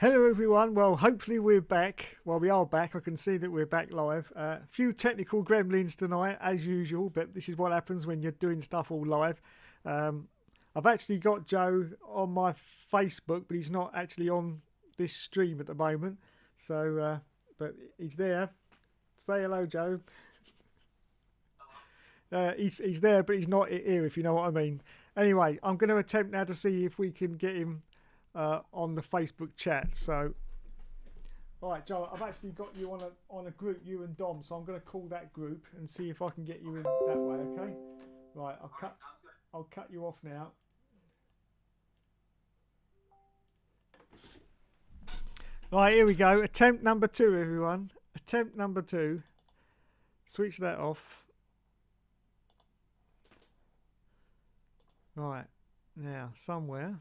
Hello, everyone. Well, hopefully we're back. Well, we are back. I can see that we're back live. A few technical gremlins tonight, as usual, but this is what happens when you're doing stuff all live. I've actually got Joe on my Facebook, but he's not actually on this stream at the moment. So, but he's there. Say hello, Joe. He's there, but he's not here, if you know what I mean. Anyway, I'm going to attempt now to see if we can get him on the Facebook chat. So, all right, Joe, I've actually got you on a group, you and Dom. So I'm going to call that group and see if I can get you in that way. Okay. Right. I'll cut you off now. Right, here we go. Attempt number 2, everyone. Attempt number 2. Switch that off. Right, now somewhere.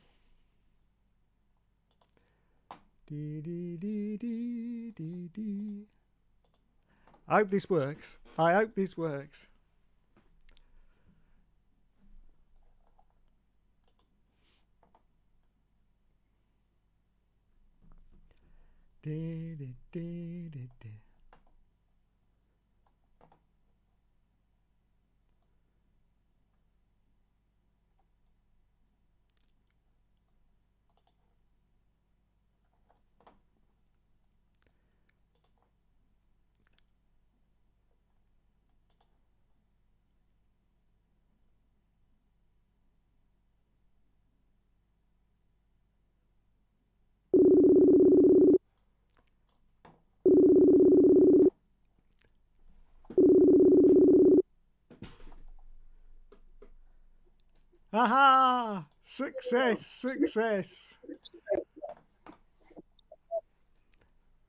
I hope this works. I hope this works. Aha! Success! Success!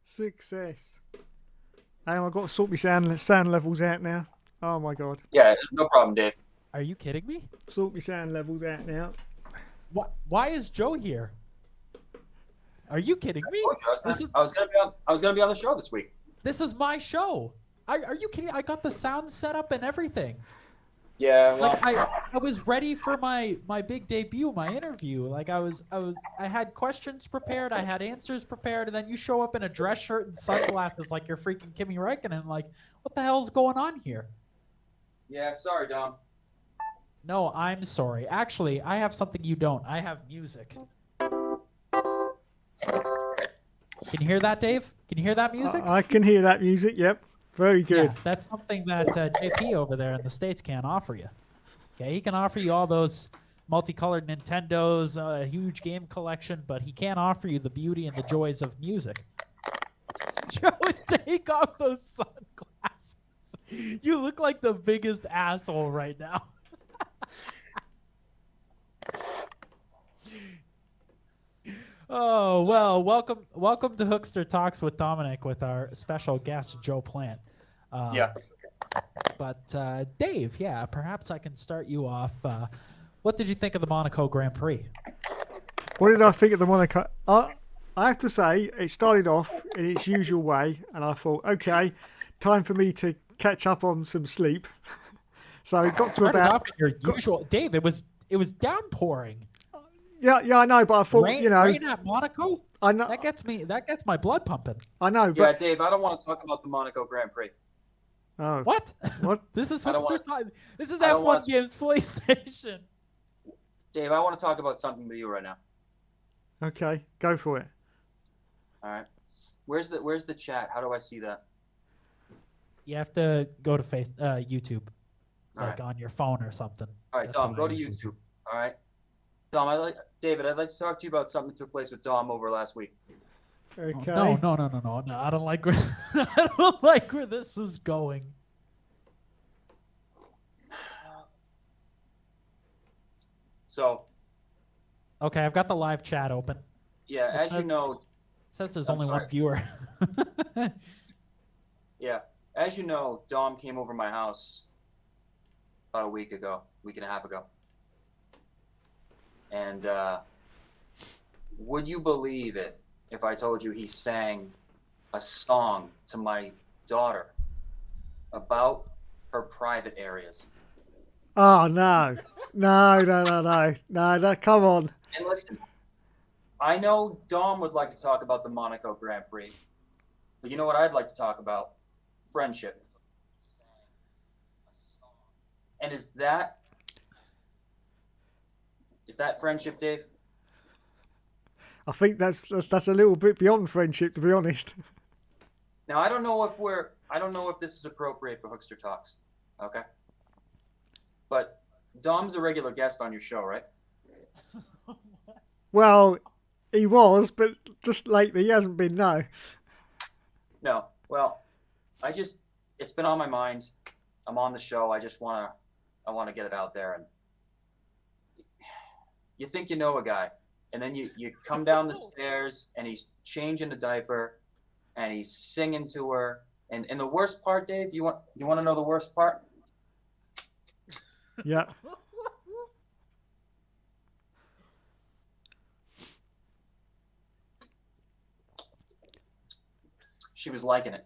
Success! Hang on, I've got to sort my sound levels out now. Oh my god. Yeah, no problem, Dave. Are you kidding me? Sort my sound levels out now. Why is Joe here? Are you kidding me? I was gonna be on the show this week. This is my show. Are you kidding? I got the sound set up and everything. Yeah, well, Like I was ready for my big debut, my interview. Like I had questions prepared, I had answers prepared, and then you show up in a dress shirt and sunglasses like you're freaking Kimi Räikkönen. Like, what the hell's going on here? yeah. Sorry, Dom. No, I'm sorry. Actually, I have something you don't. I have music. Can you hear that, Dave? Can you hear that music? I can hear that music. Yep. Very good. Yeah, that's something that JP over there in the States can't offer you. Okay, he can offer you all those multicolored Nintendos, a huge game collection, but he can't offer you the beauty and the joys of music. Joe, take off those sunglasses. You look like the biggest asshole right now. Oh, well, welcome to Hookster Talks with Dominic with our special guest, Joe Plant. Yeah. But Dave, yeah, perhaps I can start you off. What did you think of the Monaco Grand Prix? What did I think of the Monaco? I have to say, it started off in its usual way, and I thought, okay, time for me to catch up on some sleep. So it got to Started about. off in your usual, Dave. It was downpouring. Yeah, I know, but I thought, Rain at Monaco. I know, That gets my blood pumping. I know, Yeah, but Dave. I don't want to talk about the Monaco Grand Prix. oh, What? what? This is I don't Hookster wanna- Talk. This is I don't F1 wanna- Games PlayStation. Dave, I want to talk about something with you right now. Okay, go for it. All right. Where's the chat? How do I see that? You have to go to YouTube, All like right. on your phone or something. All right, That's Dom. what Go I to usually YouTube. All right. Dom, David. I'd like to talk to you about something that took place with Dom over last week. Okay. No. I don't like where I don't like where this is going. So, Okay, I've got the live chat open. yeah, It as you says- know, It says there's I'm only sorry. one viewer. yeah, as you know, Dom came over my house about a week and a half ago. And would you believe it if I told you he sang a song to my daughter about her private areas? Oh no, no! Come on. And listen, I know Dom would like to talk about the Monaco Grand Prix, but you know what I'd like to talk about? Friendship. And is that friendship, Dave? I think that's a little bit beyond friendship, to be honest. Now I don't know if this is appropriate for Hookster Talks, okay? But Dom's a regular guest on your show, right? Well, he was, but just lately he hasn't been. No. No. Well, it's been on my mind. I'm on the show. I want to get it out there. And you think you know a guy, and then you come down the stairs, and he's changing a diaper, and he's singing to her. And the worst part, Dave, you want to know the worst part? Yeah. She was liking it.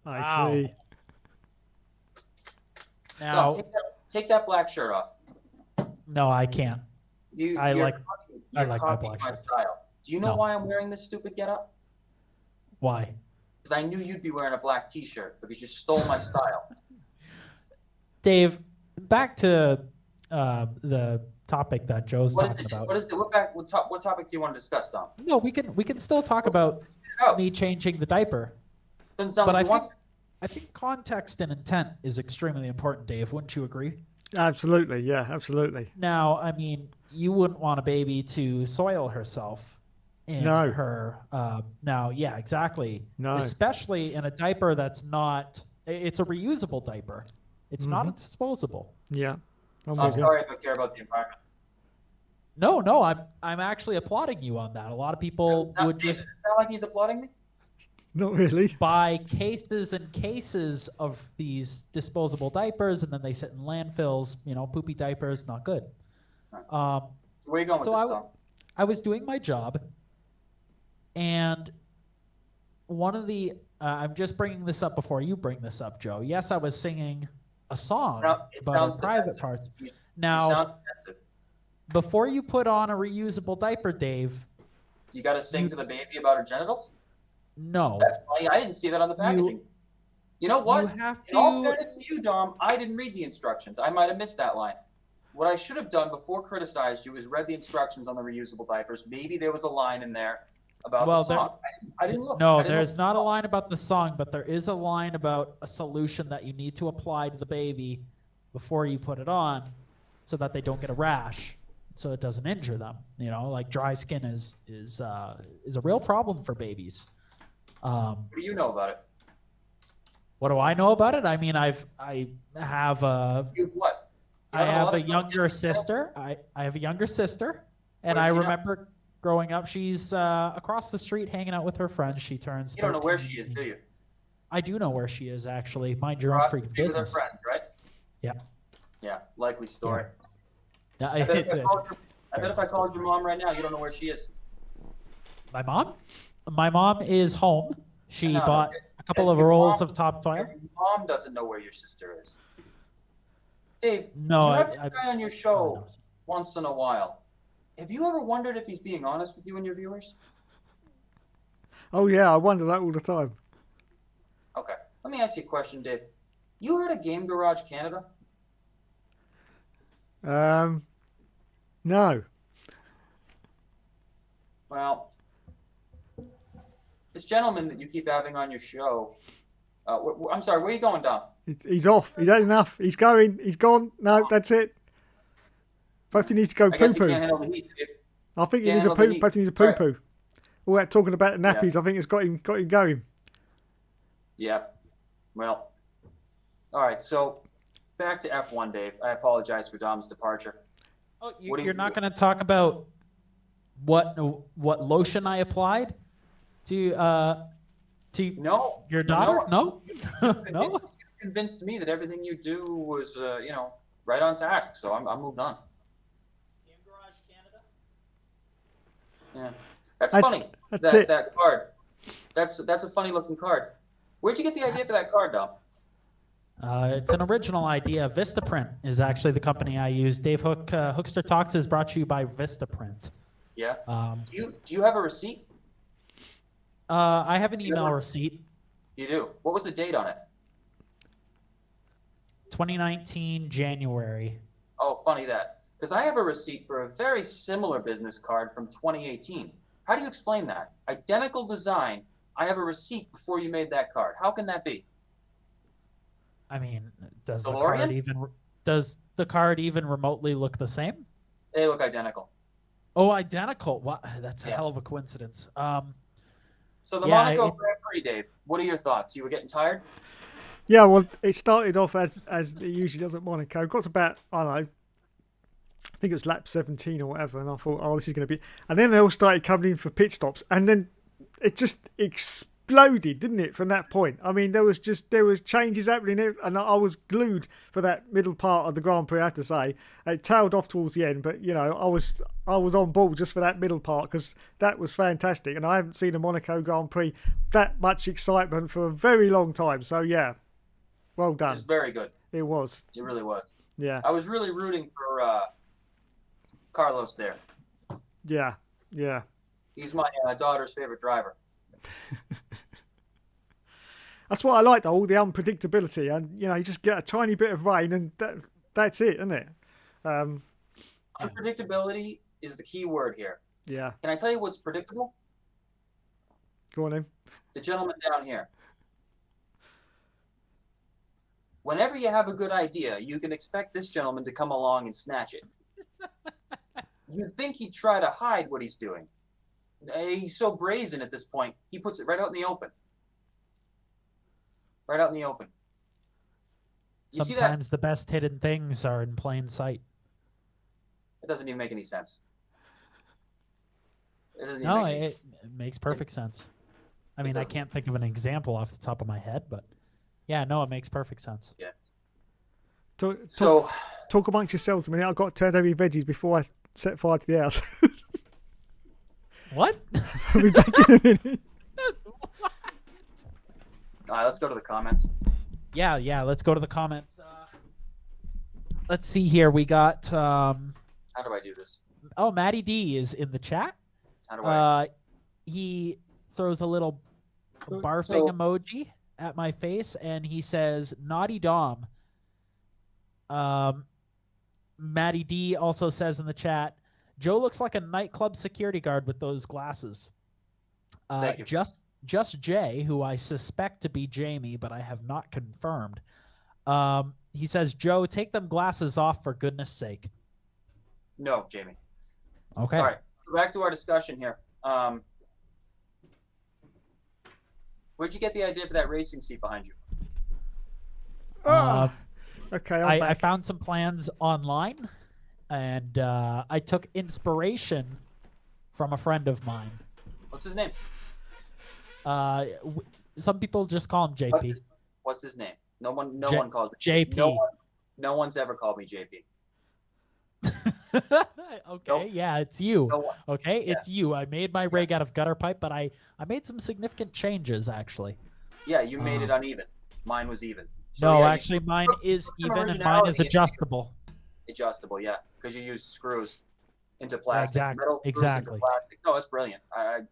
I Wow. see. Now, Dom, take that black shirt off. no, I can't. You're I like my copying black my shirt. style. Do you know No. why I'm wearing this stupid getup? Why? Because I knew you'd be wearing a black T-shirt because you stole my style. Dave, back to the topic that Joe's What is talking it? about. What is it? What topic do you want to discuss, Dom? No, we can still talk about Oh, me changing the diaper. doesn't sound But like you want to. I think context and intent is extremely important, Dave. Wouldn't you agree? Absolutely. Yeah. Absolutely. Now, I mean, you wouldn't want a baby to soil herself in No. her. Now, yeah, exactly. No. Especially in a diaper that's not. It's a reusable diaper. It's not a Mm-hmm. disposable. Yeah. I'm I'm with you. sorry if I care about the environment. No, I'm actually applauding you on that. A lot of people would Does just it sound like he's applauding me? Not really. buy cases and cases of these disposable diapers, and then they sit in landfills. You know, poopy diapers, not good. Where are you going with So this, Dom? I was doing my job, and one of the I'm just bringing this up before you bring this up, Joe. Yes, I was singing a song It about her sounds private defensive. parts. You Now, sound defensive. before you put on a reusable diaper, Dave, You got to sing to the baby about her genitals? no, That's funny. I didn't see that on the packaging. You know what? you have In all to. fairness to you, Dom, I didn't read the instructions. I might have missed that line. What I should have done before criticized you is read the instructions on the reusable diapers. Maybe there was a line in there about Well, the song. I didn't look. No, I didn't there's look. not a line about the song, but there is a line about a solution that you need to apply to the baby before you put it on, so that they don't get a rash, so it doesn't injure them. You know, like dry skin is a real problem for babies. What do you know about it? What do I know about it? I mean, I have a You what? You I a have lot a of- younger sister. I have a younger sister, and Where is I she now? remember growing up. She's across the street hanging out with her friends. She turns. You don't know where 13. she is, do you? I do know where she is, actually. Mind your own Across the freaking street with her business. friends, right? Yeah. Yeah, likely story. Yeah, I bet if I called your mom right now, you don't know where she is. my mom? My mom is home. She No, bought a couple of your rolls mom- of topsoil. Your mom doesn't know where your sister is. Dave, No, you I- have this I- guy on your show once in a while. Have you ever wondered if he's being honest with you and your viewers? Oh yeah, I wonder that all the time. Okay, let me ask you a question, Dave. You heard of Game Garage Canada? No. Well, this gentleman that you keep having on your show. I'm sorry, where are you going, Dom? He's off. He's had enough. He's going. He's gone. No, that's it. Perhaps he needs to go I poo guess he poo. can't handle the heat. I think he can't needs a handle the poo. heat. Perhaps he needs a poo Right. poo. All that talking about the nappies, I think it's got him going. Yeah. Well, all right. So back to F1, Dave. I apologize for Dom's departure. Oh, What do you're you- not going to talk about what lotion I applied to No. your daughter? No, no. You convinced me that everything you do was, right on task. So I'm moved on. Game Garage Canada. Yeah. That's That's- funny. that's it. That card. That's a funny looking card. Where'd you get the idea for that card, Dom? It's an original idea. Vistaprint is actually the company I use. Dave Hookster Talks is brought to you by Vistaprint. Yeah. Um, Do you have a receipt? I have an email receipt, You do. What was the date on it? 2019 January. Oh, funny that. Because I have a receipt for a very similar business card from 2018. How do you explain that? Identical design. I have a receipt before you made that card. How can that be? I mean, does DeLorean? the card even remotely look the same? They look identical. Oh, identical. Wow, that's a Yeah. hell of a coincidence. So the Yeah, Monaco Grand Prix, Dave. What are your thoughts? You were getting tired? Yeah, well, it started off as it usually does at Monaco. Got to about, I don't know, I think it was lap 17 or whatever, and I thought, oh, this is going to be. And then they all started coming in for pit stops, and then it just exploded, didn't it? From that point, I mean, there was changes happening, and I was glued for that middle part of the Grand Prix. I have to say, it tailed off towards the end, but you know, I was on board just for that middle part because that was fantastic, and I haven't seen a Monaco Grand Prix that much excitement for a very long time. So yeah, well done. It's very good. It was. It really was. Yeah. I was really rooting for Carlos there. Yeah. Yeah. He's my daughter's favorite driver. That's what I like, though, all the unpredictability, and you know, you just get a tiny bit of rain, and that's it, isn't it? Unpredictability is the key word here. Yeah. Can I tell you what's predictable? Go on in. The gentleman down here. Whenever you have a good idea, you can expect this gentleman to come along and snatch it. You'd think he'd try to hide what he's doing. He's so brazen at this point, he puts it right out in the open. Right out in the open. You see that? Sometimes the best hidden things are in plain sight. It doesn't even make any sense. It doesn't even No, make any sense. it makes perfect sense. I mean, I can't think of an example off the top of my head, but yeah, no, it makes perfect sense. Yeah. So talk amongst yourselves a minute. I got turned over veggies before I set fire to the house. What? I'll be back in a minute. All right, let's go to the comments. Yeah, let's go to the comments. Let's see here. We got How do I do this? Matty D is in the chat. How do I? He throws a little barfing So- emoji at my face, and he says, "Naughty Dom." Matty D also says in the chat, "Joe looks like a nightclub security guard with those glasses." Thank you. Just Jay, who I suspect to be Jamie, but I have not confirmed. He says, "Joe, take them glasses off for goodness sake." No, Jamie. Okay. All right, so back to our discussion here. Where'd you get the idea for that racing seat behind you? Ah, okay, I'm I back. found some plans online, and I took inspiration from a friend of mine. What's his name? Some people just call him JP. What's his name? No one calls me JP. No one's ever called me JP. Okay, Nope. yeah, it's you. No one. Okay, Yeah. it's you. I made my rig out of gutter pipe, but I made some significant changes, actually. Yeah, you made it uneven. Mine was even. So, No, yeah, actually, mine is some even and mine is originality in it. adjustable. adjustable, yeah, because you use screws into plastic. Exactly, Metal screws exactly. Into plastic. No, it's brilliant.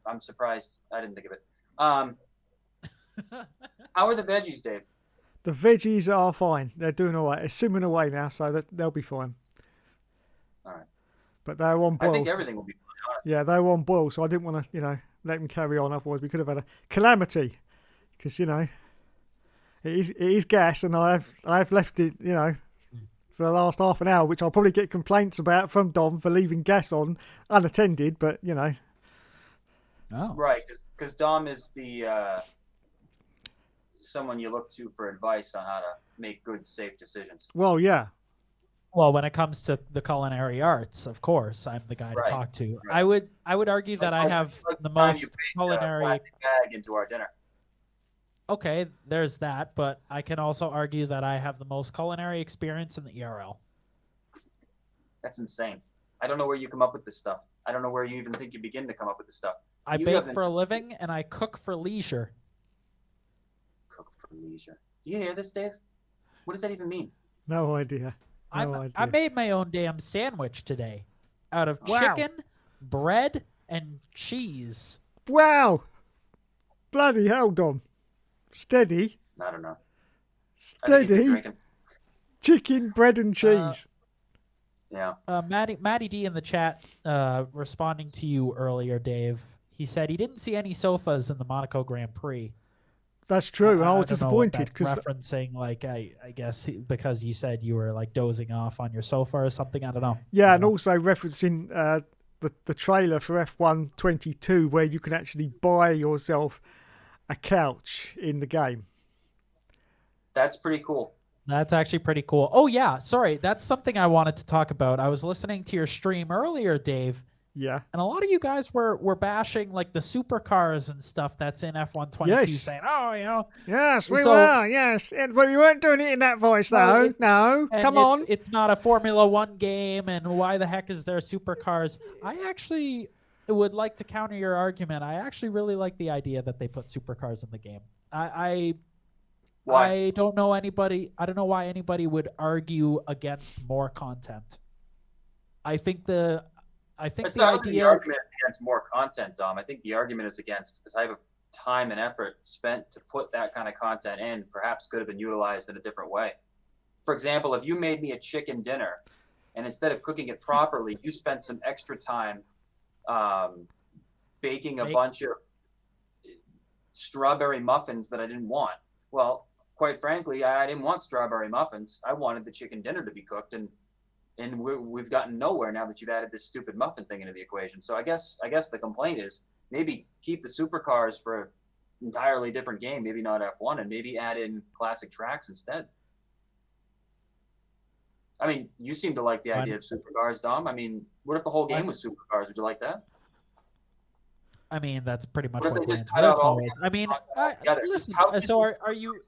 I'm surprised I didn't think of it. How are the veggies, Dave? The veggies are fine. They're doing all right. They're simmering away now, so they'll be fine. All right. But they're on boil. I think everything will be fine, honestly. Yeah, they were on boil, so I didn't want to, let them carry on. Otherwise, we could have had a calamity. Because it is gas, and I've left it, for the last half an hour, which I'll probably get complaints about from Dom for leaving gas on unattended. But Oh, Right, because Dom is the someone you look to for advice on how to make good, safe decisions. well, yeah, well, when it comes to the culinary arts, of course, I'm the guy Right, to talk to. right. I would argue that I Like- have like the time you most baked a culinary. plastic bag into our dinner. Okay, there's that, but I can also argue that I have the most culinary experience in the ERL. That's insane. I don't know where you come up with this stuff. I don't know where you even think you begin to come up with this stuff. I You bake haven't- for a living and I cook for leisure. Cook for leisure. Do you hear this, Dave? What does that even mean? no idea. I No idea. made my own damn sandwich today out of Wow. chicken, bread and cheese. Wow. Bloody hell, Dom. Steady. I don't know. I think he's been Steady. drinking. Chicken, bread and cheese. Yeah. Matty D in the chat responding to you earlier, Dave. He said he didn't see any sofas in the Monaco Grand Prix. That's true. And I was don't know what disappointed that's because referencing, like, I guess because you said you were like dozing off on your sofa or something. I don't know. yeah, and also referencing the trailer for F1 22 where you can actually buy yourself a couch in the game. That's pretty cool. That's actually pretty cool. Oh yeah, sorry, that's something I wanted to talk about. I was listening to your stream earlier, Dave, Yeah. and a lot of you guys were bashing like the supercars and stuff that's in F1 22, Yes. saying, "Oh, you know, Yes, we So- were. Yes. But we weren't doing it in that voice, though. it's- No. and Come on. it's not a Formula One game, and why the heck is there supercars?" I actually would like to counter your argument. I actually really like the idea that they put supercars in the game. Why? I don't know anybody. I don't know why anybody would argue against more content. I think the It's the not really the idea. argument against more content, Dom. I think the argument is against the type of time and effort spent to put that kind of content in. Perhaps could have been utilized in a different way. For example, if you made me a chicken dinner, and instead of cooking it properly, you spent some extra time baking a Bake- bunch of strawberry muffins that I didn't want. Well, quite frankly, I didn't want strawberry muffins. I wanted the chicken dinner to be cooked, and we've gotten nowhere now that you've added this stupid muffin thing into the equation. So I guess the complaint is maybe keep the supercars for an entirely different game, maybe not F1, and maybe add in classic tracks instead. I mean, you seem to like the idea of supercars, Dom. I mean, what if the whole game was supercars? Would you like that? I mean, that's pretty much What if what they just Gran cut out Turismo all is. the I mean, together? listen. Couches So and are you?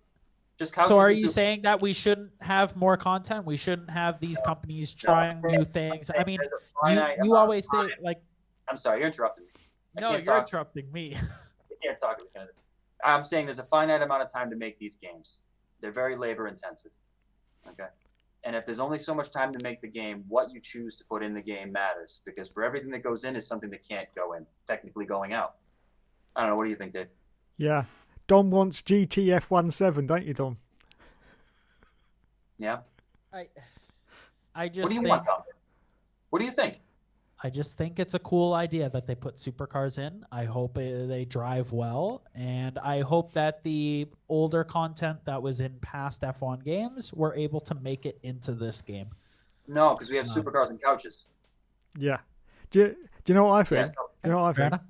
Just couches So are and you super- saying that we shouldn't have more content? We shouldn't have these companies trying new things? I mean, There's a finite you amount of always say time. like, I'm sorry, you're interrupting me. I no, can't you're talk. interrupting me. You can't talk. I'm saying there's a finite amount of time to make these games. They're very labor intensive. Okay. And if there's only so much time to make the game, what you choose to put in the game matters, because for everything that goes in is something that can't go in, technically going out. I don't know. What do you think, Dave? Yeah. Dom wants GTF 17, don't you, Dom? Yeah. I just What do you think, want, Dom? What do you think? I just think it's a cool idea that they put supercars in. I hope they drive well, and I hope that the older content that was in past F1 games were able to make it into this game. No, because we have supercars and couches. Yeah. Do you know what I think? Yes. Do you know what I Fair think? enough.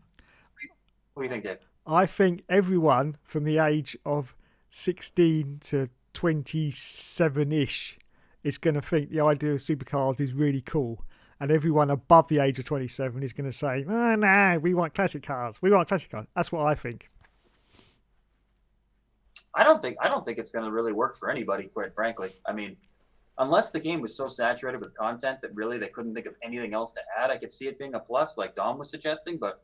What do you think, Dave? I think everyone from the age of 16 to 27-ish is going to think the idea of supercars is really cool. And everyone above the age of 27 is going to say, "Oh, no, we want classic cars. We want classic cars." That's what I think. I don't think it's going to really work for anybody, quite frankly. I mean, unless the game was so saturated with content that really they couldn't think of anything else to add, I could see it being a plus, like Dom was suggesting. But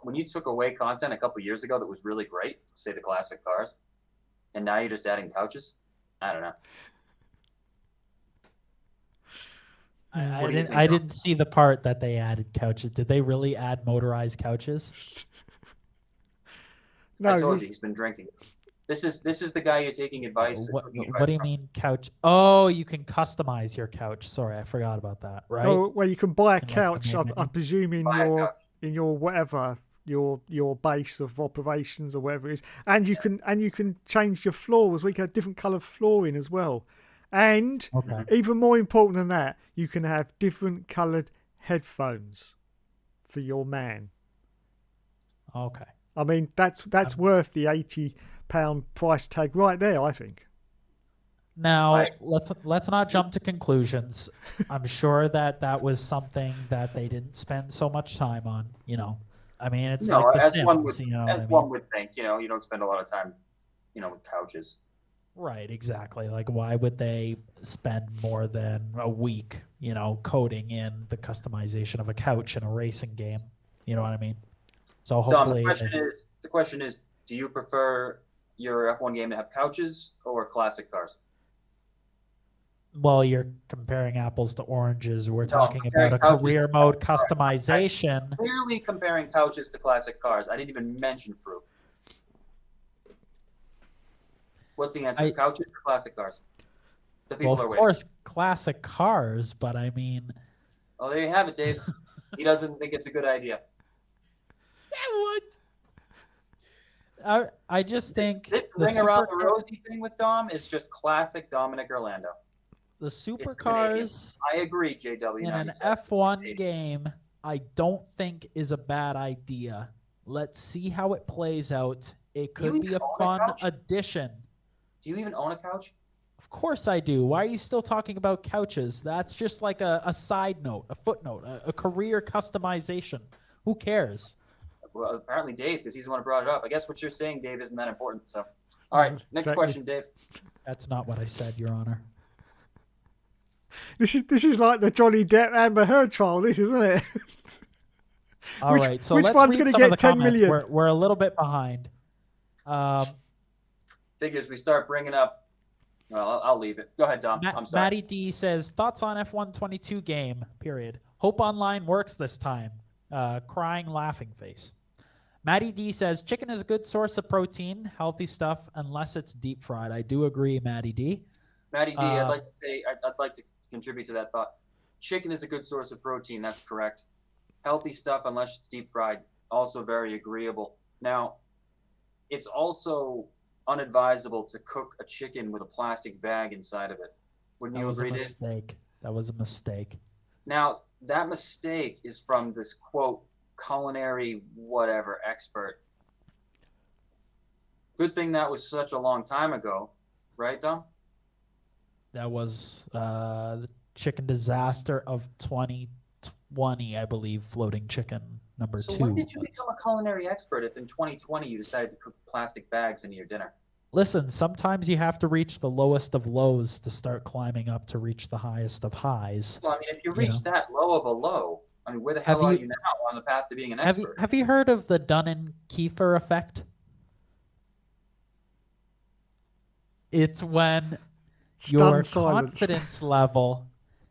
when you took away content a couple years ago that was really great, say the classic cars, and now you're just adding couches, I don't know. What do you think, I Dom? didn't see the part that they added couches. Did they really add motorized couches? No, I told you he's been drinking. This is the guy you're taking advice. What cooking do you advice from. mean couch? Oh, you can customize your couch. Sorry, I forgot about that. Right? Oh, well, you can buy a In, like, the couch. main I menu. presume in Buy a your couch. in your whatever your base of operations or whatever it is, and you can change your floors. We can have different coloured flooring as well, and Okay. even more important than that, you can have different coloured headphones for your man. Okay. I mean, that's worth the £80 price tag right there, I think. Now Right. let's not jump to conclusions. I'm sure that was something that they didn't spend so much time on. You know, I mean, it's No, like the as one Sims. would, You know what I as mean? one would think, you don't spend a lot of time, with couches. Right, exactly. Like, why would they spend more than a week, coding in the customization of a couch in a racing game? You know what I mean? So Dom, hopefully, the question is, do you prefer your F1 game to have couches or classic cars? Well, you're comparing apples to oranges. We're No, talking comparing about a couches career to mode cars. customization. Clearly comparing couches to classic cars. I didn't even mention fruit. What's the answer? Couches or classic cars? The people Well, are of waiting. course, classic cars, but I mean, Oh, there you have it, Dave. He doesn't think it's a good idea. I just think This the ring around the supercar- rosy thing with Dom is just classic Dominic Orlando. the It's supercars I agree, JW. in an 97. F1 game, I don't think is a bad idea. Let's see how it plays out. It Do you could be even a own a fun couch? addition. Do you even own a couch? Of course I do. Why are you still talking about couches? That's just like a side note, a footnote, a career customization. Who cares? Well, apparently Dave, because he's the one who brought it up. I guess what you're saying, Dave, isn't that important. So, all right, next Exactly. question, Dave. That's not what I said, Your Honor. This is like the Johnny Depp Amber Heard trial. This isn't it? All Which- right, so which let's one's read gonna some get of the 10 comments. million? We're a little bit behind. Figures we start bringing up. Well, I'll leave it. Go ahead, Dom. I'm sorry. Matty D says, thoughts on F122 game, period. Hope online works this time. Crying laughing face. Matty D says, chicken is a good source of protein, healthy stuff, unless it's deep fried. I do agree, Matty D. Matty D, I'd like to say, I'd like to contribute to that thought. Chicken is a good source of protein. That's correct. Healthy stuff, unless it's deep fried, also very agreeable. Now, it's also unadvisable to cook a chicken with a plastic bag inside of it. Wouldn't That you was a agree, Dave? mistake. That was a mistake. Now, that mistake is from this quote, culinary whatever expert. Good thing that was such a long time ago, right, Dom? That was the chicken disaster of 2020, I believe, floating chicken number So 2. when did you become a culinary expert if in 2020 you decided to cook plastic bags into your dinner? Listen, sometimes you have to reach the lowest of lows to start climbing up to reach the highest of highs. Well, I mean, if you reach that low of a low, I mean, where the hell are you now on the path to being an expert? Have you heard of the Dunning-Kiefer effect? It's when your Stunned silence. confidence level,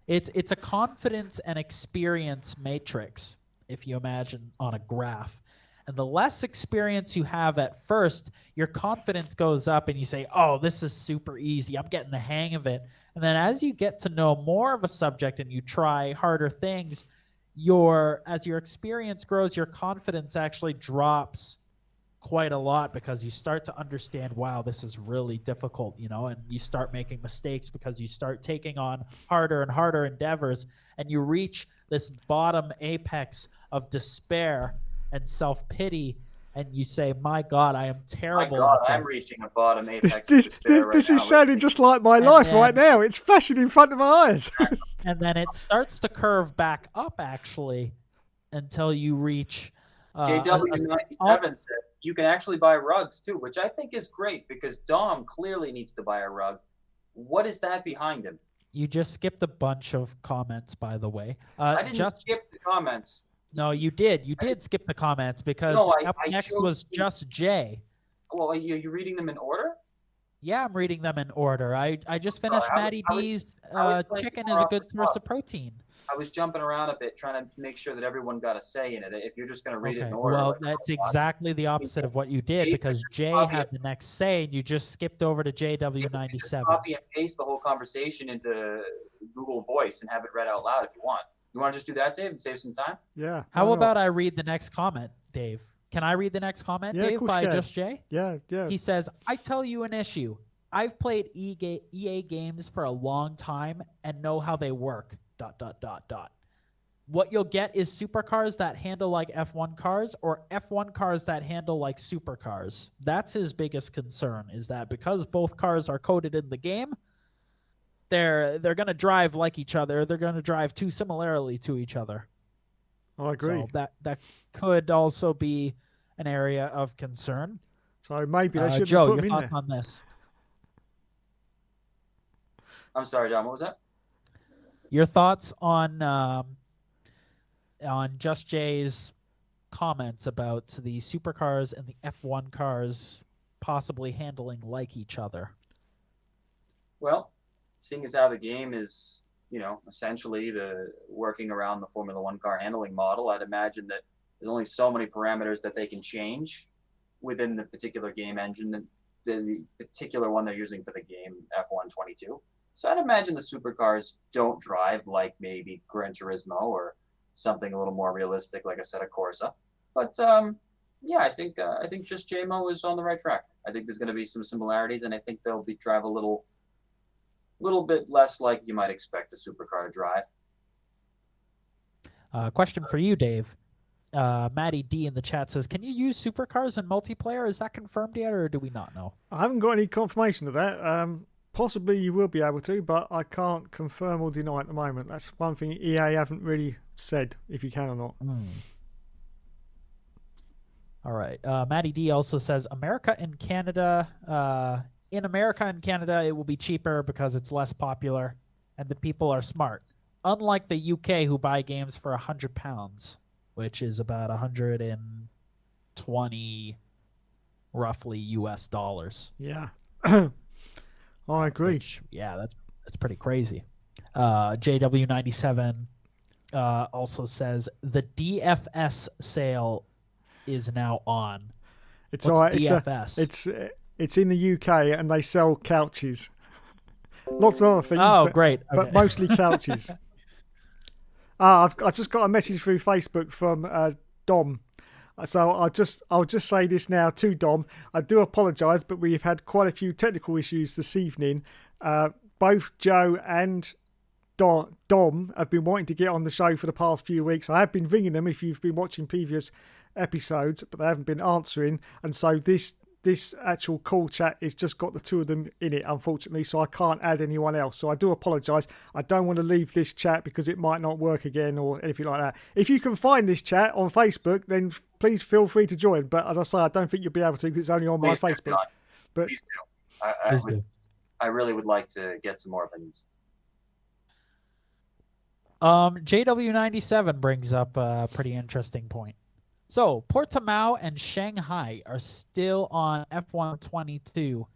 it's a confidence and experience matrix, if you imagine on a graph. And the less experience you have at first, your confidence goes up and you say, oh, this is super easy. I'm getting the hang of it. And then as you get to know more of a subject and you try harder things, as your experience grows, your confidence actually drops quite a lot because you start to understand, wow, this is really difficult, and you start making mistakes because you start taking on harder and harder endeavors, and you reach this bottom apex of despair and self-pity, and you say, my God, I am My terrible. God, at I'm this." reaching a bottom This, apex of this, despair right this now. is sounding just like my And life then- right now. It's flashing in front of my eyes. And then it starts to curve back up, actually, until you reach JW97 says you can actually buy rugs too, which I think is great because Dom clearly needs to buy a rug. What is that behind him? You just skipped a bunch of comments, by the way. I didn't skip the comments. No, you did. You did skip the comments because No, up I next chose was to- Just Jay. Well, are you reading them in order? Yeah, I'm reading them in order. I just finished I was- Matty I was- D's I was playing chicken more is a off good the source top. of protein. I was jumping around a bit trying to make sure that everyone got a say in it. If you're just going to read it Okay, in order. well, like, that's I'm not- exactly the opposite of what you did Jay because just Jay copy had it. the next say and you just skipped over to You can just JW97. copy and paste the whole conversation into Google Voice and have it read out loud if you want. You want to just do that, Dave, and save some time? Yeah. How why not? about I read the next comment, Dave? Can I read the next comment, Yeah, of Dave, course by you can. Just Jay? Yeah. He says, I tell you an issue. I've played EA games for a long time and know how they work, ... What you'll get is supercars that handle like F1 cars or F1 cars that handle like supercars. That's his biggest concern, is that because both cars are coded in the game, they're going to drive like each other. They're going to drive too similarly to each other. I agree. So that could also be an area of concern. So maybe they should Joe, put your them in thoughts there. on this? I'm sorry, Dom. What was that? Your thoughts on Just Jay's comments about the supercars and the F1 cars possibly handling like each other? Well, seeing as how the game is, essentially the working around the Formula One car handling model, I'd imagine that there's only so many parameters that they can change within the particular game engine, the particular one they're using for the game, F1 22. So I'd imagine the supercars don't drive like maybe Gran Turismo or something a little more realistic, like Assetto Corsa. But yeah, I think just JMO is on the right track. I think there's going to be some similarities, and I think they'll drive a little bit less like you might expect a supercar to drive. Question for you, Dave. Maddie D in the chat says, "Can you use supercars in multiplayer? Is that confirmed yet, or do we not know?" I haven't got any confirmation of that. Possibly you will be able to, but I can't confirm or deny at the moment. That's one thing EA haven't really said if you can or not. All right. Maddie D also says, America and Canada. In America and Canada, it will be cheaper because it's less popular, and the people are smart. Unlike the UK, who buy games for £100, which is about 120, roughly US dollars. Yeah, I agree. Yeah, that's pretty crazy. JW97 also says the DFS sale is now on. It's What's all right. DFS? It's in the UK and they sell couches. Lots of other things. Oh, great. Okay. But mostly couches. I've just got a message through Facebook from Dom. So I'll just say this now to Dom. I do apologise, but we've had quite a few technical issues this evening. Both Joe and Dom have been wanting to get on the show for the past few weeks. I have been ringing them if you've been watching previous episodes, but they haven't been answering. And so this actual call chat has just got the two of them in it, unfortunately, so I can't add anyone else. So I do apologise. I don't want to leave this chat because it might not work again or anything like that. If you can find this chat on Facebook, then please feel free to join. But as I say, I don't think you'll be able to because it's only on my Facebook. But please do. I really would like to get some more opinions. JW97 brings up a pretty interesting point. So, Portimao and Shanghai are still on F1 22,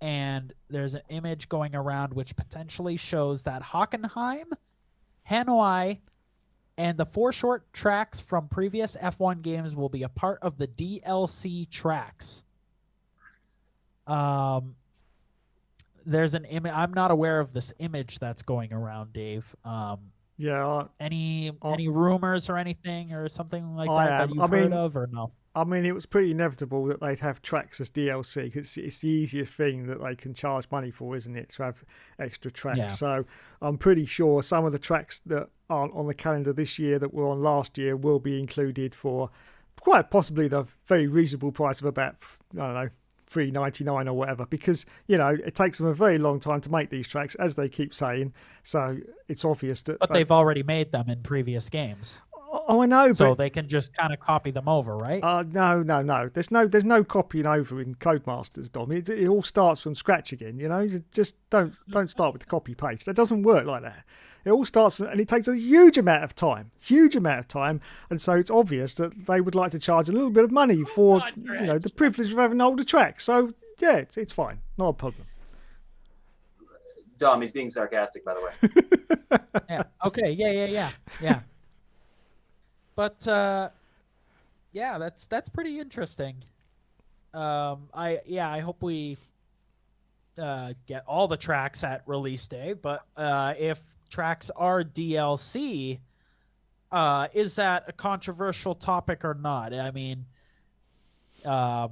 and there's an image going around which potentially shows that Hockenheim, Hanoi, and the 4 short tracks from previous F1 games will be a part of the DLC tracks. There's an image. I'm not aware of this image that's going around, Dave. Yeah. Any rumors or anything or something like that you've heard of, or no? I mean, it was pretty inevitable that they'd have tracks as DLC because it's the easiest thing that they can charge money for, isn't it? To have extra tracks. Yeah. So I'm pretty sure some of the tracks that aren't on the calendar this year that were on last year will be included for quite possibly the very reasonable price of about, I don't know, $3.99 or whatever, because it takes them a very long time to make these tracks, as they keep saying. So it's obvious that. But they've already made them in previous games. Oh, I know. So they can just kind of copy them over, right? No. There's no copying over in Codemasters, Dom. It all starts from scratch again. You just don't start with the copy paste. That doesn't work like that. It all starts, and it takes a huge amount of time, and so it's obvious that they would like to charge a little bit of money for the privilege of having older tracks. So yeah, it's fine, not a problem. Dom, he's being sarcastic, by the way. Yeah. Okay. Yeah. But yeah, that's pretty interesting. I hope we get all the tracks at release day, but if tracks are DLC, is that a controversial topic or not? I mean, the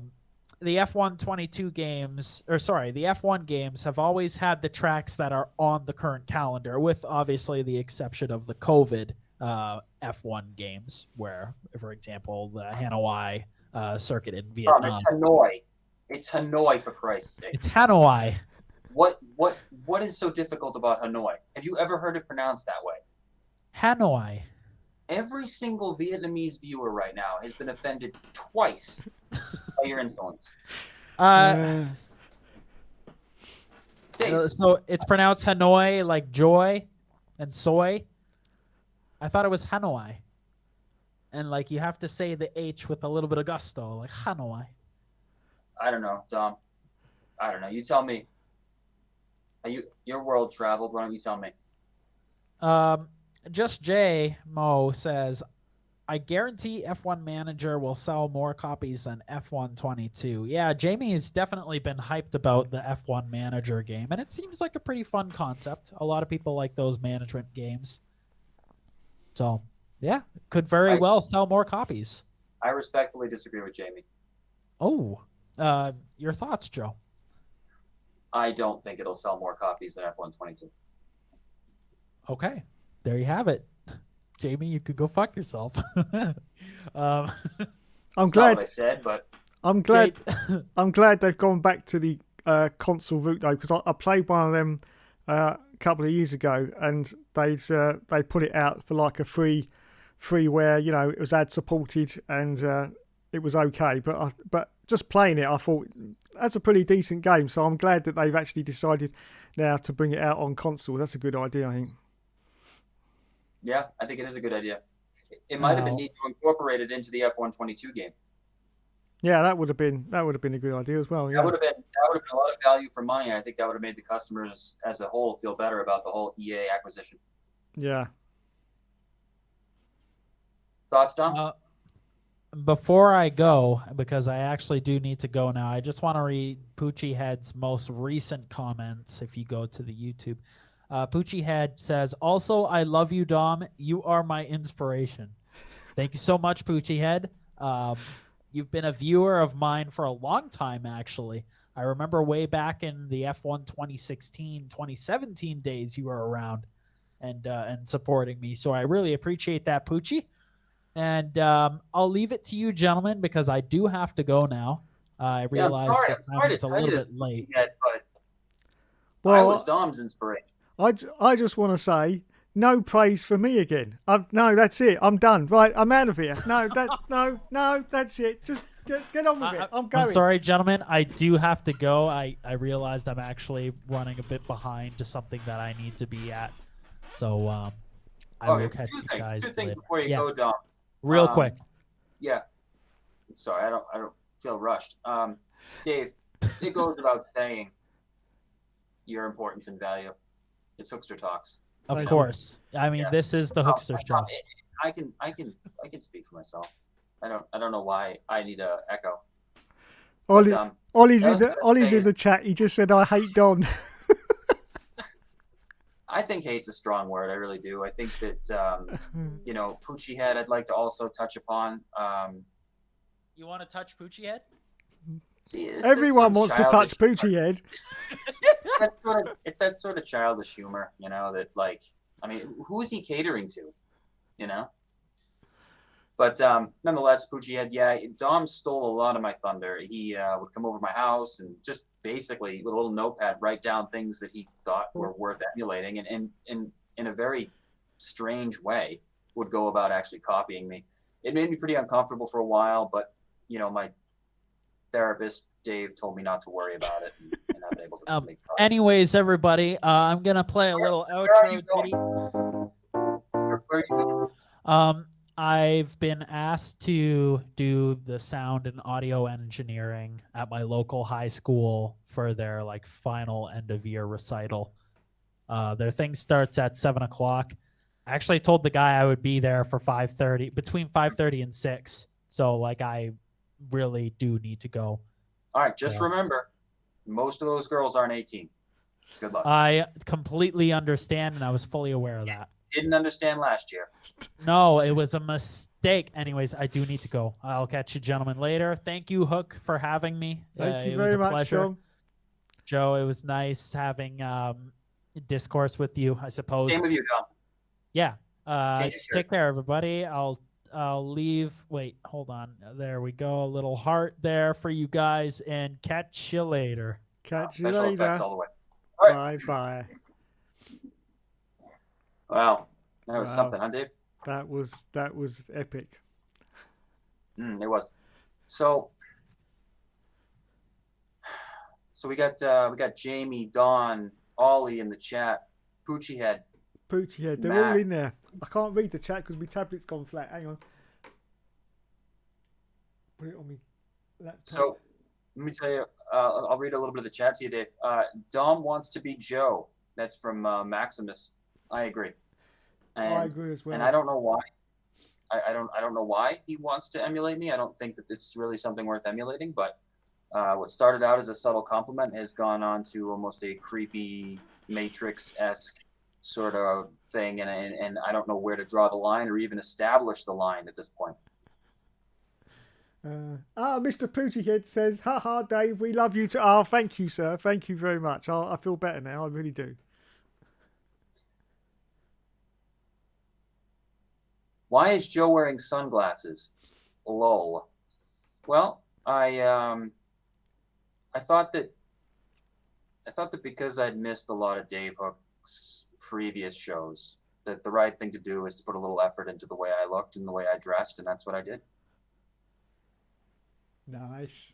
F1 22 games, the F1 games have always had the tracks that are on the current calendar, with obviously the exception of the COVID F1 games, where, for example, the Hanoi circuit in Vietnam. It's Hanoi. It's Hanoi, for Christ's sake. It's Hanoi. What is so difficult about Hanoi? Have you ever heard it pronounced that way? Hanoi. Every single Vietnamese viewer right now has been offended twice by your insolence. So it's pronounced Hanoi, like joy and soy. I thought it was Hanoi. And like you have to say the H with a little bit of gusto, like Hanoi. I don't know, Dom. I don't know. You tell me. Your world traveled. Why don't you tell me? Just J Mo says, I guarantee F1 Manager will sell more copies than F1 22. Yeah, Jamie's definitely been hyped about the F1 Manager game, and it seems like a pretty fun concept. A lot of people like those management games. So, yeah, could very well sell more copies. I respectfully disagree with Jamie. Oh, your thoughts, Joe? I don't think it'll sell more copies than F1 22. Okay, there you have it. Jamie, you could go fuck yourself. I'm It's glad. not what I said, but I'm glad. I'm glad they've gone back to the console route though, because I played one of them a couple of years ago, and they put it out for like a freeware. You know, it was ad supported, and it was okay. But just playing it, I thought that's a pretty decent game. So I'm glad that they've actually decided now to bring it out on console. That's a good idea, I think. yeah, I think it is a good idea. It might have been neat to incorporate it into the F1 22 game. Yeah, that would have been a good idea as well. Yeah, That would have been a lot of value for money. I think that would have made the customers as a whole feel better about the whole EA acquisition. yeah. Thoughts, Dom? Before I go, because I actually do need to go now, I just want to read Poochie Head's most recent comments if you go to the YouTube. Poochie Head says, also, I love you, Dom. You are my inspiration. Thank you so much, Poochie Head. You've been a viewer of mine for a long time, actually. I remember way back in the F1 2016, 2017 days you were around and supporting me. So I really appreciate that, Poochie. And I'll leave it to you, gentlemen, because I do have to go now. I realize that it's a little bit late. Yet, but Well, I was Dom's inspiration. I just want to say no praise for me again. No, that's it. I'm done. Right, I'm out of here. No, that's it. Just get on with it. I'm going. I'm sorry, gentlemen. I do have to go. I realized I'm actually running a bit behind to something that I need to be at. So I will catch you guys Two things later. before you go, Dom. Real quick. Yeah. Sorry, I don't feel rushed. Dave, it goes without saying your importance and value. It's Hookster Talks. Of course. I mean, this is the Hookster Show. I can speak for myself. I don't know why I need a echo. Ollie's in the chat. He just said I hate Don. I think hate's a strong word. I really do. I think that Poochie Head I'd like to also touch upon. You want to touch Poochie Head? See, Everyone wants to touch Poochie Head. It's that sort of childish humor, that who is he catering to, But nonetheless, Poochie Head, Dom stole a lot of my thunder. He would come over to my house and just basically with a little notepad write down things that he thought were worth emulating, and in a very strange way would go about actually copying me. It made me pretty uncomfortable for a while, but my therapist Dave told me not to worry about it, and I've been able to make progress. Anyways, everybody, I'm gonna play a little outro ditty. Where are you going? I've been asked to do the sound and audio engineering at my local high school for their final end of year recital. Their thing starts at 7:00. I actually told the guy I would be there for 5:30, between 5:30 and 6. So I really do need to go. All right, just remember, most of those girls aren't 18. Good luck. I completely understand, and I was fully aware of that. Didn't understand last year. No, it was a mistake. Anyways, I do need to go. I'll catch you gentlemen later. Thank you, Hook, for having me. Thank you it very was a much, pleasure. Tom. Joe, it was nice having discourse with you, I suppose. Same with you, Dom. Yeah. Change your shirt. Take care, everybody. I'll leave. Wait, hold on. There we go. A little heart there for you guys, and catch you later. Catch you Special effects later. all the way. All right. Bye. Wow, that was something, huh, Dave? That was epic. It was. So we got Jamie, Don, Ollie in the chat, Poochie Head. Poochie Head, they're Matt. all in there. I can't read the chat because my tablet's gone flat. Hang on. Put it on me laptop. So let me tell you, I'll read a little bit of the chat to you, Dave. Dom wants to be Joe. That's from Maximus. I agree. And, I agree as well. And I don't know why. I don't know why he wants to emulate me. I don't think that it's really something worth emulating. But what started out as a subtle compliment has gone on to almost a creepy Matrix-esque sort of thing, and I don't know where to draw the line or even establish the line at this point. Mr. Pootyhead says, haha, Dave, we love you too. Oh, thank you, sir. Thank you very much. I feel better now. I really do. Why is Joe wearing sunglasses? Lol. Well, I thought that because I'd missed a lot of Dave Hook's previous shows, that the right thing to do is to put a little effort into the way I looked and the way I dressed, and that's what I did. Nice.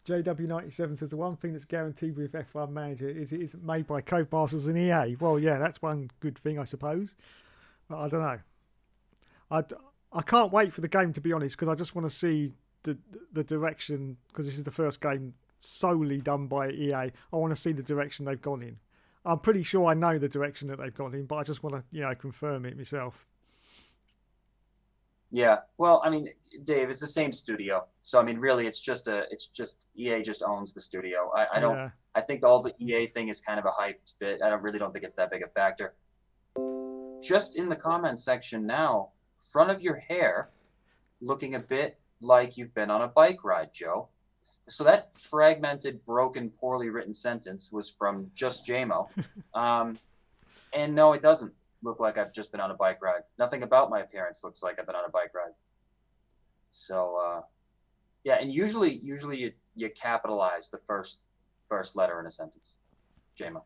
JW97 says the one thing that's guaranteed with F1 Manager is it isn't made by Codemasters and EA. Well, yeah, that's one good thing, I suppose. But I don't know. I can't wait for the game, to be honest, because I just want to see the direction, because this is the first game solely done by EA. I want to see the direction they've gone in. I'm pretty sure I know the direction that they've gone in, but I just want to, confirm it myself. Yeah, well, I mean, Dave, it's the same studio, so I mean, really, it's just EA just owns the studio. I don't. Yeah. I think all the EA thing is kind of a hyped bit. I don't think it's that big a factor. Just in the comments section now, front of your hair, looking a bit like you've been on a bike ride, Joe. So that fragmented, broken, poorly written sentence was from Just JMO. And no, it doesn't look like I've just been on a bike ride. Nothing about my appearance looks like I've been on a bike ride. So, yeah, and usually you capitalize the first letter in a sentence, JMO.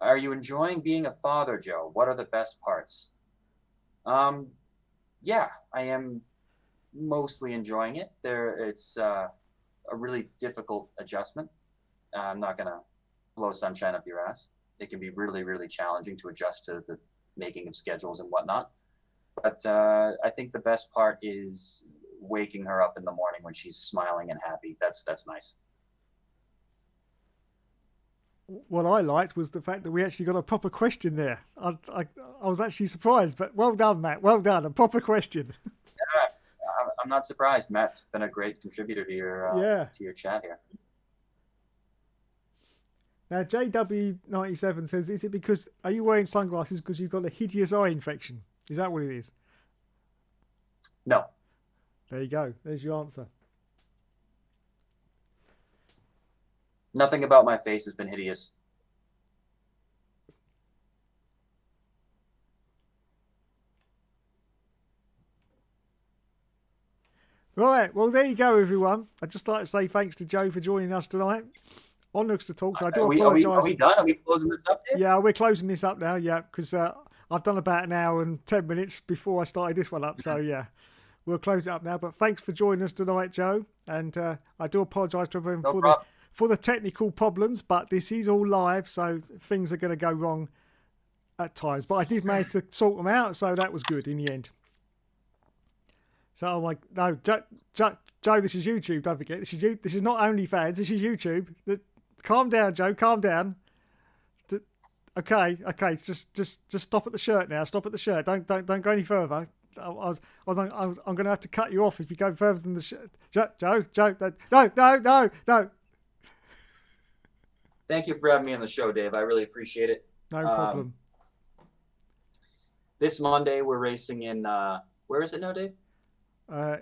Are you enjoying being a father, Joe? What are the best parts? Yeah, I am mostly enjoying it. It's a really difficult adjustment. I'm not gonna blow sunshine up your ass. It can be really, really challenging to adjust to the making of schedules and whatnot. But I think the best part is waking her up in the morning when she's smiling and happy. That's nice. What I liked was the fact that we actually got a proper question there. I was actually surprised, but well done, Matt. Well done. A proper question. I'm not surprised. Matt's been a great contributor to your chat here. Now, JW97 says, is it because, are you wearing sunglasses because you've got a hideous eye infection? Is that what it is? No. There you go. There's your answer. Nothing about my face has been hideous. Right, well, there you go, everyone. I'd just like to say thanks to Joe for joining us tonight. Onwards to talk. So I do apologise. Are we done? Are we closing this up, Dave? Yeah, we're closing this up now, yeah, because I've done about an hour and 10 minutes before I started this one up. So, yeah, we'll close it up now. But thanks for joining us tonight, Joe. And I do apologise to everyone for the technical problems, but this is all live, so things are going to go wrong at times. But I did manage to sort them out, so that was good in the end. So I'm like, no, Joe, this is YouTube. Don't forget, this is not OnlyFans. This is YouTube. Calm down, Joe. Calm down. Okay. Just stop at the shirt now. Stop at the shirt. Don't go any further. I'm going to have to cut you off if you go further than the shirt. Joe. No. Thank you for having me on the show, Dave. I really appreciate it. No problem. This Monday we're racing in. Where is it now, Dave?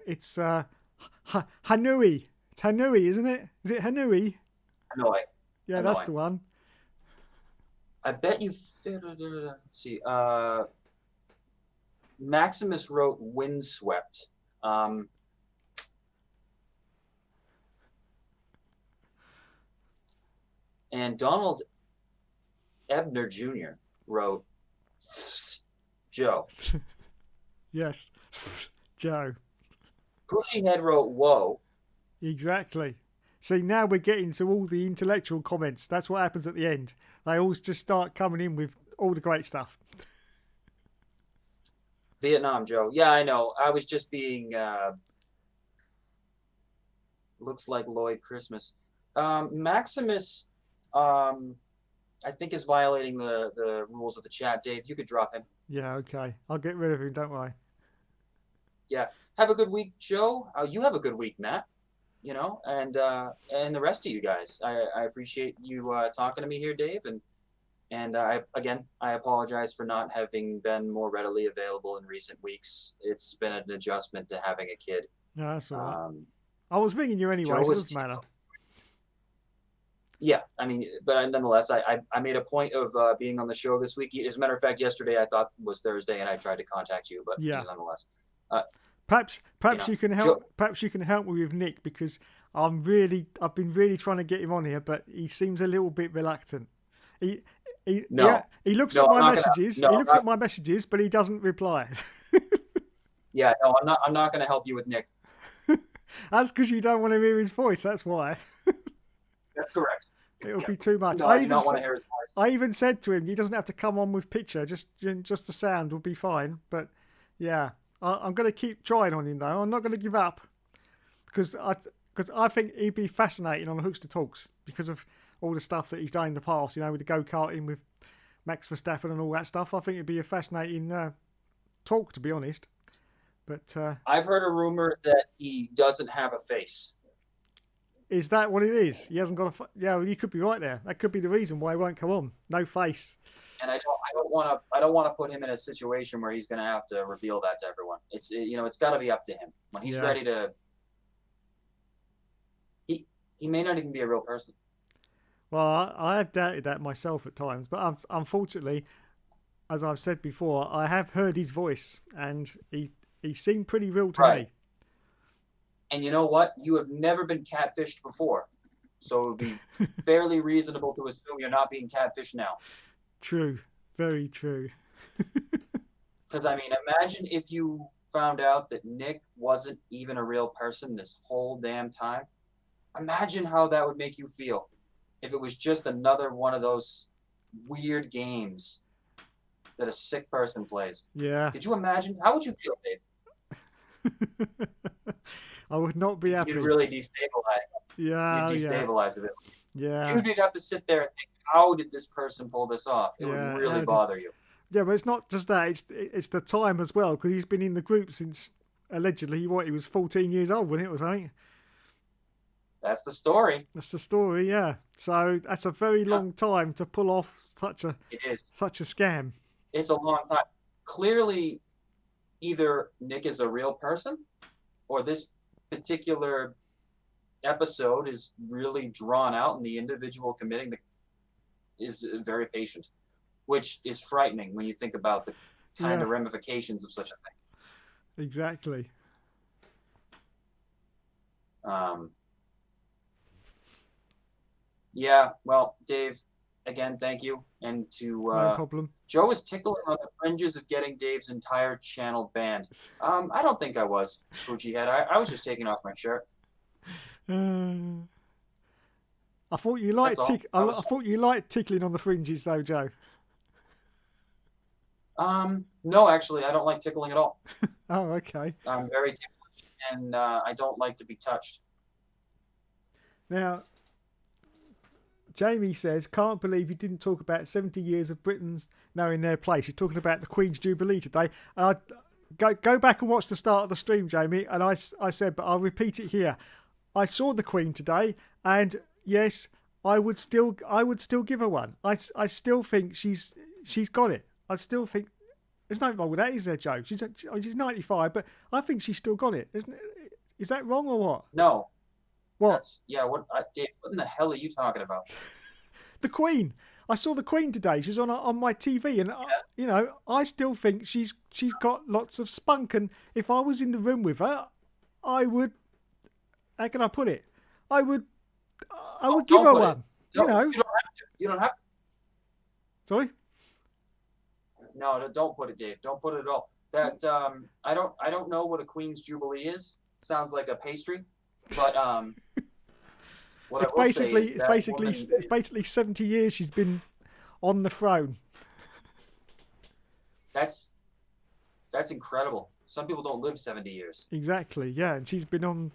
It's Hanoi. It's Hanoi, isn't it? Is it Hanoi? Hanoi. Yeah, Hanoi. That's the one. I bet you. Let's see. Maximus wrote "Windswept." And Donald Ebner Jr. wrote Joe. Yes, Joe. Pushy Head wrote "Whoa." Exactly. See, now we're getting to all the intellectual comments. That's what happens at the end. They all just start coming in with all the great stuff. Vietnam, Joe. Yeah, I know. I was just being. Looks like Lloyd Christmas. Maximus, I think, is violating the rules of the chat. Dave, you could drop him. Yeah, okay. I'll get rid of him, don't worry. Yeah. Have a good week, Joe. You have a good week, Matt. You know, and the rest of you guys. I appreciate you talking to me here, Dave, and I apologize for not having been more readily available in recent weeks. It's been an adjustment to having a kid. No, that's all right. I was ringing you anyway, so it doesn't matter. Yeah, I mean, but nonetheless, I made a point of being on the show this week. As a matter of fact, yesterday I thought was Thursday, and I tried to contact you, but yeah, nonetheless. Perhaps you can help. Perhaps you can help me with Nick, because I've been really trying to get him on here, but he seems a little bit reluctant. He looks at my messages. He looks at my messages, but he doesn't reply. Yeah, no, I'm not going to help you with Nick. That's because you don't want to hear his voice. That's why. That's correct. It'll be too much. No, I don't want to hear his voice. I even said to him, he doesn't have to come on with picture. Just the sound will be fine. But yeah, I'm going to keep trying on him though. I'm not going to give up, because I think he'd be fascinating on the Hookster Talks because of all the stuff that he's done in the past. You know, with the go-karting with Max Verstappen and all that stuff. I think it'd be a fascinating talk, to be honest. But I've heard a rumor that he doesn't have a face. Is that what it is? He hasn't got a. Yeah, well, you could be right there. That could be the reason why he won't come on. No face. And I don't want to put him in a situation where he's going to have to reveal that to everyone. It's got to be up to him when he's ready to. He may not even be a real person. Well, I have doubted that myself at times, but unfortunately, as I've said before, I have heard his voice, and he seemed pretty real to me. And you know what? You have never been catfished before. So it would be fairly reasonable to assume you're not being catfished now. True. Very true. Because, I mean, imagine if you found out that Nick wasn't even a real person this whole damn time. Imagine how that would make you feel if it was just another one of those weird games that a sick person plays. Yeah. Could you imagine? How would you feel, Dave? I would not be happy. You'd really destabilize. Yeah. You'd destabilize a bit. Yeah. You'd have to sit there and think, how did this person pull this off? It would really bother you. Yeah, but it's not just that. It's the time as well, because he's been in the group since allegedly he was 14 years old when it was, I think. That's the story. That's the story, yeah. So that's a very long time to pull off such a scam. It's a long time. Clearly, either Nick is a real person, or this particular episode is really drawn out, and the individual committing is very patient, which is frightening when you think about the kind of ramifications of such a thing. Exactly. Yeah, well, Dave, again, thank you. And to no problem. Joe is tickling on the fringes of getting Dave's entire channel banned. I don't think I was, Fuji Head. I was just taking off my shirt. I thought you liked I thought you liked tickling on the fringes, though, Joe. No, actually, I don't like tickling at all. Oh, okay. I'm very ticklish, and I don't like to be touched. Now, Jamie says, can't believe you didn't talk about 70 years of Britain's knowing their place. You're talking about the Queen's Jubilee today. Go back and watch the start of the stream, Jamie. And I said, but I'll repeat it here. I saw the Queen today, and yes, I would still give her one. I still think she's got it. I still think there's nothing wrong with that, is there, Joe? She's 95, but I think she's still got it. Is that wrong or what? No. What? Dave, what in the hell are you talking about? The Queen. I saw the Queen today. She's on my TV, and I still think she's got lots of spunk. And if I was in the room with her, I would. How can I put it? I would give her one. You don't have to. Sorry. No, don't put it, Dave. Don't put it at all. That I don't know what a Queen's Jubilee is. Sounds like a pastry. But it's basically 70 years she's been on the throne. That's That's incredible. Some people don't live 70 years. Exactly, yeah. And she's been on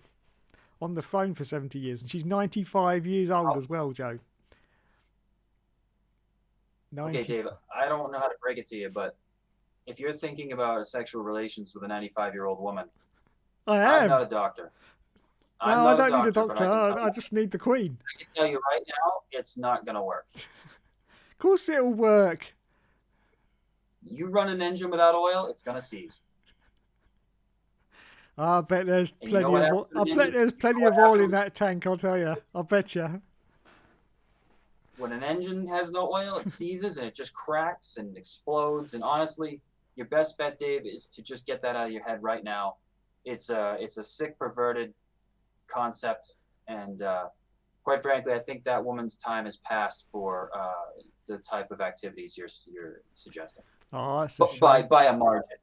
the throne for 70 years. And she's 95 years old Oh. as well, Joe. Okay, 90. Dave, I don't know how to break it to you, but if you're thinking about sexual relations with a 95-year-old woman, I I'm am. not a doctor. No, I'm I not don't need a but doctor. I just need the Queen. I can tell you right now, it's not going to work. Of course it'll work. You run an engine without oil, it's going to seize. I bet there's And you plenty know what of happens I to an bet engine? there's plenty of oil in that tank, I'll tell you. I bet you. When an engine has no oil, it seizes and it just cracks and explodes. And honestly, your best bet, Dave, is to just get that out of your head right now. It's a sick, perverted concept, and quite frankly, I think that woman's time has passed for the type of activities you're suggesting. Oh, that's a But shame. by a margin.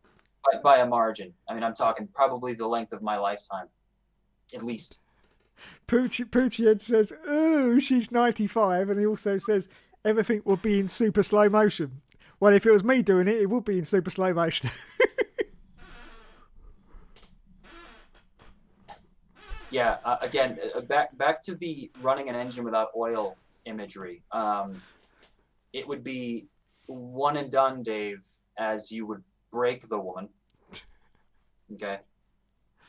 By a margin. I mean, I'm talking probably the length of my lifetime, at least. Poochie says, ooh, she's 95. And he also says, everything will be in super slow motion. Well, if it was me doing it, it would be in super slow motion. Yeah. Again, back to the running an engine without oil imagery. It would be one and done, Dave, as you would break the woman. Okay.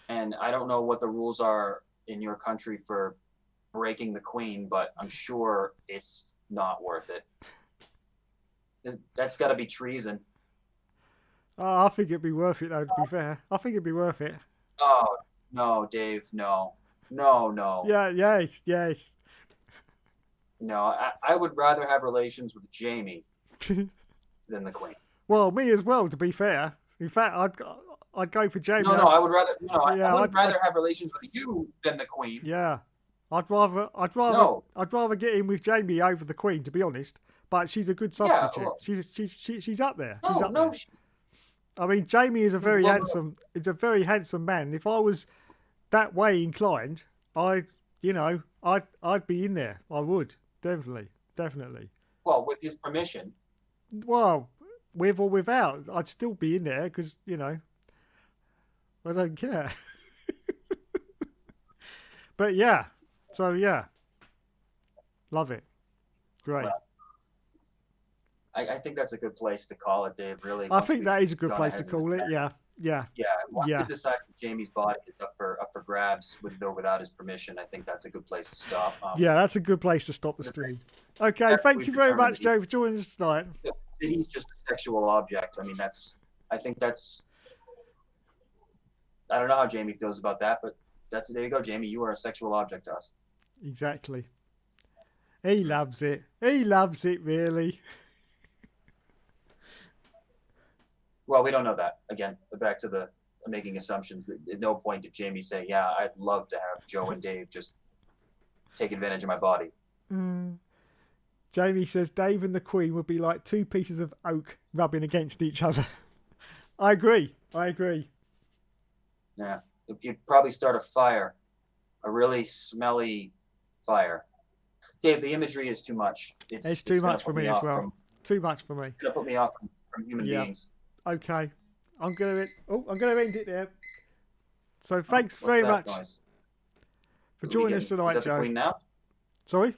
And I don't know what the rules are in your country for breaking the Queen, but I'm sure it's not worth it. That's got to be treason. Oh, I think it'd be worth it, though, to be fair. I think it'd be worth it. Oh, no, Dave, no. No. Yeah, yes. No, I would rather have relations with Jamie than the Queen. Well, me as well, to be fair. In fact, I'd go for Jamie. No, I would rather. No, Yeah, I would rather have relations with you than the Queen. Yeah, I'd rather get in with Jamie over the Queen, to be honest. But she's a good substitute. well- she's up there. No, she's up no. there. I mean, Jamie is a very Well, handsome. It's a very handsome man. If I was that way inclined, I'd be in there. I would definitely. Well, with his permission. Well, with or without, I'd still be in there because I don't care. But yeah, so yeah, love it. Great. Well, I think that's a good place to call it, Dave. Really. I think that is a good gone place to ahead with call it. that. Yeah. Yeah. Once Yeah. we decide that Jamie's body is up for grabs with or without his permission, I think that's a good place to stop. Yeah, that's a good place to stop the stream. Okay, Yeah, thank we've you very determined much, that Joe, for joining us tonight. That he's just a sexual object. I mean, I think that's. I don't know how Jamie feels about that, but there you go, Jamie. You are a sexual object to us. Exactly. He loves it. He loves it, really. Well, we don't know that. Again, back to the making assumptions. At no point did Jamie say, "Yeah, I'd love to have Joe and Dave just take advantage of my body." Jamie says Dave and the Queen would be like two pieces of oak rubbing against each other. I agree. Yeah, you'd probably start a fire, a really smelly fire. Dave, the imagery is too much. It's too gonna much for put me as well. Too much for me. It's gonna put me off from human Yeah. beings. Okay. I'm gonna end it there. So thanks What's very that much noise? for Are we joining us getting- tonight, is that the Joe. Queen now? Sorry?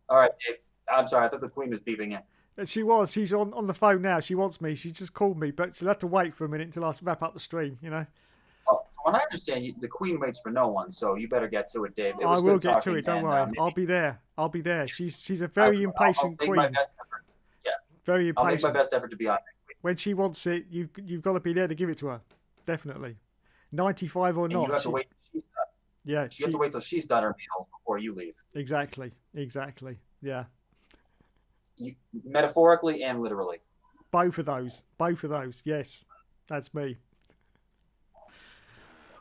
All right, Dave. I'm sorry. I thought the Queen was beeping in. She was. She's on the phone now. She wants me. She just called me, but she'll have to wait for a minute until I wrap up the stream, Oh, from what I understand, the Queen waits for no one, so you better get to it, Dave. It I was will good get to talking, it, don't and, worry. maybe I'll be there. She's a very I'll impatient make my queen. best effort. Very I'll make my impatient. best effort to be on next week. When she wants it, you've got to be there to give it to her. Definitely. 95 or And not. you have to wait till she's done. Yeah, You have to wait till she's done her meal before you leave. exactly. Yeah. Metaphorically and literally. Both of those. Yes, that's me.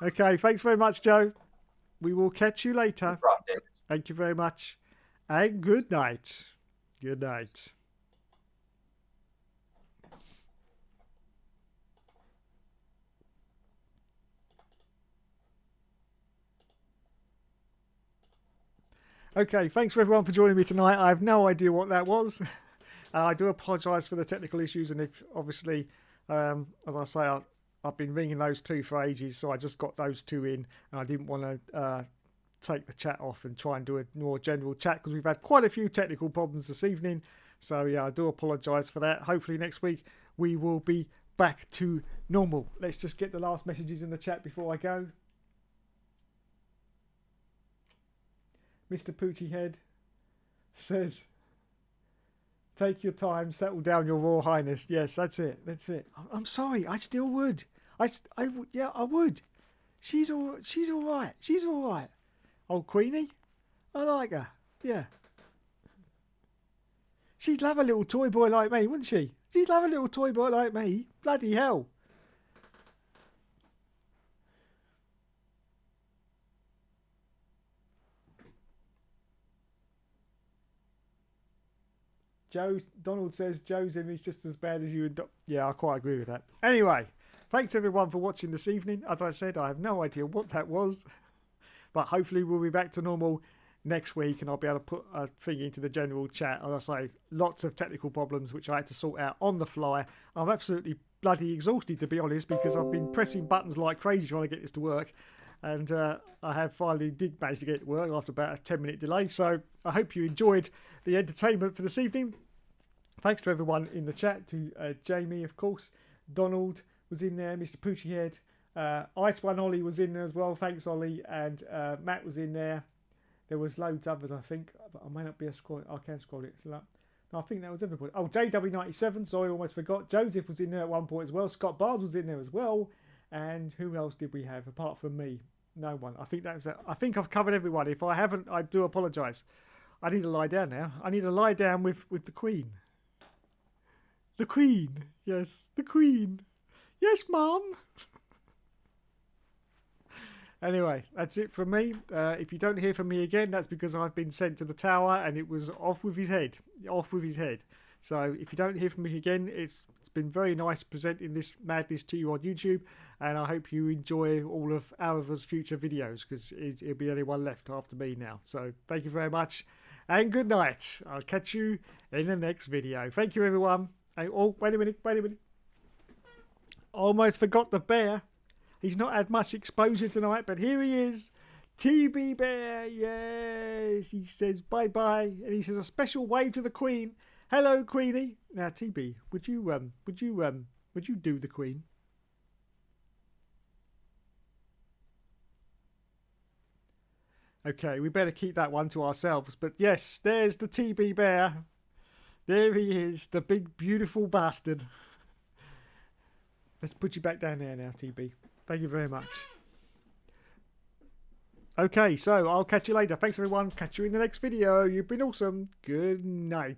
Okay, thanks very much, Joe. We will catch you later. No problem, Dave. Thank you very much. And good night. Good night. Okay, thanks for everyone for joining me tonight. I have no idea what that was. I do apologise for the technical issues, and if obviously, as I say, I've been ringing those two for ages, so I just got those two in, and I didn't want to take the chat off and try and do a more general chat because we've had quite a few technical problems this evening. So yeah, I do apologise for that. Hopefully next week we will be back to normal. Let's just get the last messages in the chat before I go. Mr. Poochie Head says, take your time, settle down, your Royal Highness. Yes, that's it. That's it. I'm sorry. I still would. Yeah, I would. She's all right. She's all right. Old Queenie. I like her. Yeah. She'd love a little toy boy like me, wouldn't she? She'd love a little toy boy like me. Bloody hell. Donald says Joe's image just as bad as you and yeah, I quite agree with that. Anyway, thanks everyone for watching this evening. As I said, I have no idea what that was, but hopefully we'll be back to normal next week and I'll be able to put a thing into the general chat. As I say, lots of technical problems which I had to sort out on the fly. I'm absolutely bloody exhausted, to be honest, because I've been pressing buttons like crazy trying to get this to work. And I have finally did manage to get it to work after about a 10-minute delay. So I hope you enjoyed the entertainment for this evening. Thanks to everyone in the chat, to Jamie, of course. Donald was in there, Mr. Poochie Head. Ice One Ollie was in there as well. Thanks, Ollie. And Matt was in there. There was loads others, I think. But I may not be able to scroll it. I can scroll it. No, I think that was everybody. Oh, JW97. Sorry, I almost forgot. Joseph was in there at one point as well. Scott Barnes was in there as well. And who else did we have apart from me? No one. I think that's it. I think I've covered everyone. If I haven't, I do apologise. I need to lie down now. I need to lie down with the Queen. The Queen. Yes, the Queen. Yes, Mum. Anyway, that's it from me. If you don't hear from me again, that's because I've been sent to the tower and it was off with his head. Off with his head. So if you don't hear from me again, it's been very nice presenting this madness to you on YouTube. And I hope you enjoy all of Arava's future videos because it'll be anyone left after me now. So thank you very much and good night. I'll catch you in the next video. Thank you, everyone. Oh, wait a minute. Almost forgot the bear. He's not had much exposure tonight, but here he is. TB Bear, yes. He says bye-bye, and he says a special wave to the Queen. Hello, Queenie. Now, TB, would you do the Queen? Okay, we better keep that one to ourselves. But yes, there's the TB Bear. There he is, the big, beautiful bastard. Let's put you back down there now, TB. Thank you very much. Okay, so I'll catch you later. Thanks, everyone. Catch you in the next video. You've been awesome. Good night.